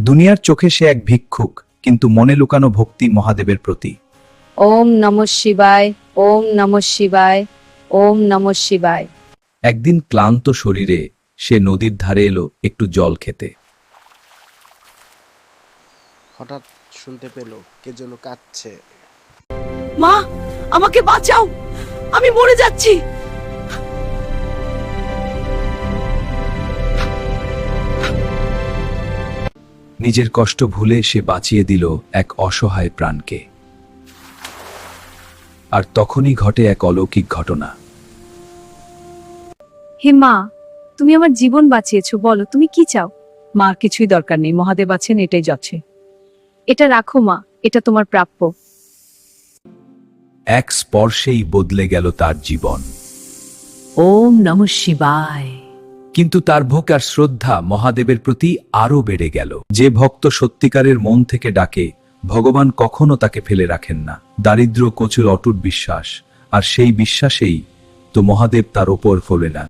দুনিয়ার চোখে সে এক ভিক্ষুক, কিন্তু মনে লুকানো ভক্তি মহাদেবের প্রতি। ওম নমঃ শিবায়, ওম নমঃ শিবায়, ওম নমঃ শিবায়। একদিন ক্লান্ত শরীরে সে নদীর ধারে এলো একটু জল খেতে। হঠাৎ শুনতে পেল কে যেন কাঁদছে। মা, আমাকে বাঁচাও, আমি মরে যাচ্ছি। নিজের কষ্ট ভুলে সে বাঁচিয়ে দিল এক অসহায় প্রাণকে। আর তখনই ঘটে এক অলৌকিক ঘটনা। হে মা, তুমি আমার জীবন বাঁচিয়েছো, বলো তুমি কি চাও? মার কিছুই দরকার নেই, মহাদেব আছেন, এটাই যাচ্ছে। এটা রাখো মা, এটা তোমার প্রাপ্য। এক স্পর্শেই বদলে গেল তার জীবন। ওম নমঃ শিবায়। কিন্তু তার ভোগ আর শ্রদ্ধা মহাদেবের প্রতি আরো বেড়ে গেল। যে ভক্ত সত্যিকারের মন থেকে ডাকে, ভগবান কখনো তাকে ফেলে রাখেন না। দারিদ্র্য কোচের অটুট বিশ্বাস, আর সেই বিশ্বাসেই তো মহাদেব তার ওপর ফলে না।